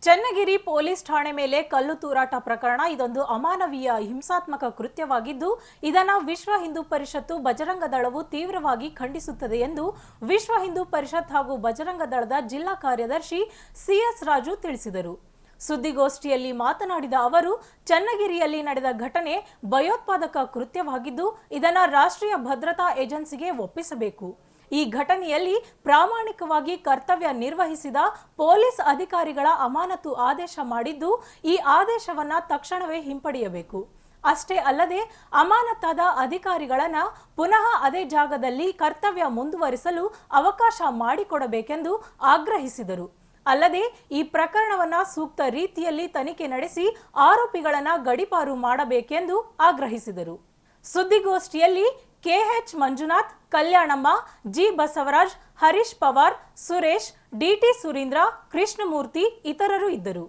Channagiri police ಠಾಣೆ ಮೇಲೆ ಕಲ್ಲು ತೂರಾಟ ಪ್ರಕರಣ ಇದೊಂದು ಅಮಾನವೀಯ ಹಿಂಸಾತ್ಮಕ ಕೃತ್ಯವಾಗಿದ್ದು ಇದನ್ನು ವಿಶ್ವ ಹಿಂದೂ ಪರಿಷತ್ತು ಬಜರಂಗ ದಳವು ತೀವ್ರವಾಗಿ ಖಂಡಿಸುತ್ತದೆ ಎಂದು ವಿಶ್ವ ಹಿಂದೂ ಪರಿಷತ್ ಹಾಗೂ ಬಜರಂಗ ದಳದ ಜಿಲ್ಲಾ ಕಾರ್ಯದರ್ಶಿ ಸಿಎಸ್ ರಾಜು ತಿಳಿಸಿದರು. ಸುದ್ದಿಗೋಷ್ಠಿಯಲ್ಲಿ ಮಾತನಾಡಿದ ಅವರು, ಚನ್ನಗಿರಿಯಲ್ಲಿ ನಡೆದ ಘಟನೆ ಭಯೋತ್ಪಾದಕ ಕೃತ್ಯವಾಗಿದ್ದು ಇದನ್ನು ರಾಷ್ಟ್ರೀಯ ಭದ್ರತಾ ಏಜೆನ್ಸಿಗೆ ಒಪ್ಪಿಸಬೇಕು. ಈ ಘಟನೆಯಲ್ಲಿ ಪ್ರಾಮಾಣಿಕವಾಗಿ ಕರ್ತವ್ಯ ನಿರ್ವಹಿಸಿದ ಪೊಲೀಸ್ ಅಧಿಕಾರಿಗಳ ಅಮಾನತು ಆದೇಶ ಮಾಡಿದ್ದು ಈ ಆದೇಶವನ್ನು ತಕ್ಷಣವೇ ಹಿಂಪಡೆಯಬೇಕು. ಅಷ್ಟೇ ಅಲ್ಲದೆ ಅಮಾನತಾದ ಅಧಿಕಾರಿಗಳನ್ನು ಪುನಃ ಅದೇ ಜಾಗದಲ್ಲಿ ಕರ್ತವ್ಯ ಮುಂದುವರಿಸಲು ಅವಕಾಶ ಮಾಡಿಕೊಡಬೇಕೆಂದು ಆಗ್ರಹಿಸಿದರು. ಅಲ್ಲದೆ ಈ ಪ್ರಕರಣವನ್ನು ಸೂಕ್ತ ರೀತಿಯಲ್ಲಿ ತನಿಖೆ ನಡೆಸಿ ಆರೋಪಿಗಳನ್ನು ಗಡೀಪಾರು ಮಾಡಬೇಕೆಂದು ಆಗ್ರಹಿಸಿದರು. ಸುದ್ದಿಗೋಷ್ಠಿಯಲ್ಲಿ KH Manjunath, Kalyanamma, G Basavaraj, Harish Pawar, Suresh, DT Surendra, Krishnamurthy ಇತರರು ಇದ್ದರು.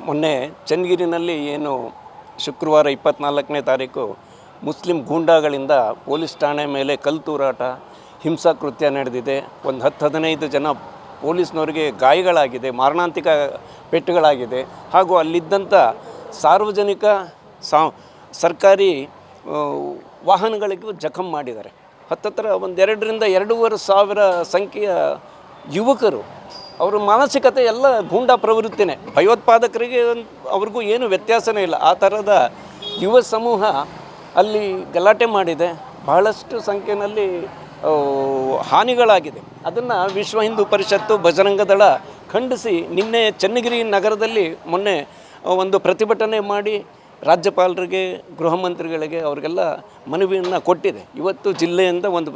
ಮೊನ್ನೆ ಚನ್ನಗಿರಿನಲ್ಲಿ ಏನು ಶುಕ್ರವಾರ 24ನೇ ತಾರೀಕು ಮುಸ್ಲಿಂ ಗೂಂಡಾಗಳಿಂದ ಪೊಲೀಸ್ ಠಾಣೆ ಮೇಲೆ ಕಲ್ಲು ತೂರಾಟ ಹಿಂಸಾಕೃತ್ಯ ನಡೆದಿದೆ. ಒಂದು 10-15 ಜನ ಪೊಲೀಸ್ನವರಿಗೆ ಗಾಯಗಳಾಗಿದೆ, ಮಾರಣಾಂತಿಕ ಪೆಟ್ಟುಗಳಾಗಿದೆ. ಹಾಗೂ ಅಲ್ಲಿದ್ದಂಥ ಸಾರ್ವಜನಿಕ ಸರ್ಕಾರಿ ವಾಹನಗಳಿಗೂ ಜಖಮ್ ಮಾಡಿದ್ದಾರೆ. ಹತ್ತತ್ರ ಒಂದು 2,000-2,500 ಸಾವಿರ ಸಂಖ್ಯೆಯ ಯುವಕರು, ಅವರ ಮಾನಸಿಕತೆ ಎಲ್ಲ ಗೂಂಡಾ ಪ್ರವೃತ್ತಿನೇ. ಭಯೋತ್ಪಾದಕರಿಗೆ ಅವ್ರಿಗೂ ಏನು ವ್ಯತ್ಯಾಸನೇ ಇಲ್ಲ. ಆ ಥರದ ಯುವ ಸಮೂಹ ಅಲ್ಲಿ ಗಲಾಟೆ ಮಾಡಿದೆ. ಬಹಳಷ್ಟು ಸಂಖ್ಯೆಯಲ್ಲಿ ಹಾನಿಗಳಾಗಿದೆ. ಅದನ್ನು ವಿಶ್ವ ಹಿಂದೂ ಪರಿಷತ್ತು ಬಜರಂಗ ದಳ ಖಂಡಿಸಿ ನಿನ್ನೆ ಚನ್ನಗಿರಿ ನಗರದಲ್ಲಿ ಮೊನ್ನೆ ಒಂದು ಪ್ರತಿಭಟನೆ ಮಾಡಿ ರಾಜ್ಯಪಾಲರಿಗೆ, ಗೃಹ ಮಂತ್ರಿಗಳಿಗೆ ಅವರಿಗೆಲ್ಲ ಮನವಿಯನ್ನು ಕೊಟ್ಟಿದೆ. ಇವತ್ತು ಜಿಲ್ಲೆಯಿಂದ ಒಂದು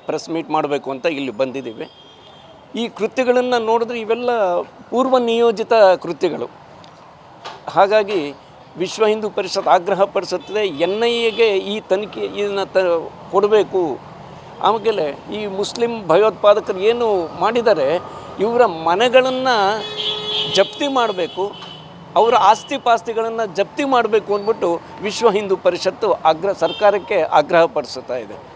ಪ್ರೆಸ್ ಮೀಟ್ ಮಾಡಬೇಕು ಅಂತ ಇಲ್ಲಿ ಬಂದಿದ್ದೀವಿ. ಈ ಕೃತ್ಯಗಳನ್ನು ನೋಡಿದ್ರೆ ಇವೆಲ್ಲ ಪೂರ್ವ ನಿಯೋಜಿತ ಕೃತ್ಯಗಳು. ಹಾಗಾಗಿ ವಿಶ್ವ ಹಿಂದೂ ಪರಿಷತ್ ಆಗ್ರಹ ಪಡಿಸುತ್ತದೆ, NIAಗೆ ಈ ತನಿಖೆ ಇದನ್ನು ಕೊಡಬೇಕು. ಆಮೇಲೆ ಈ ಮುಸ್ಲಿಂ ಭಯೋತ್ಪಾದಕರು ಏನು ಮಾಡಿದ್ದಾರೆ, ಇವರ ಮನೆಗಳನ್ನು ಜಪ್ತಿ ಮಾಡಬೇಕು, ಅವರ ಆಸ್ತಿ ಪಾಸ್ತಿಗಳನ್ನು ಜಪ್ತಿ ಮಾಡಬೇಕು ಅಂದ್ಬಿಟ್ಟು ವಿಶ್ವ ಹಿಂದೂ ಪರಿಷತ್ತು ಸರ್ಕಾರಕ್ಕೆ ಆಗ್ರಹ ಪಡಿಸುತ್ತಾ ಇದೆ.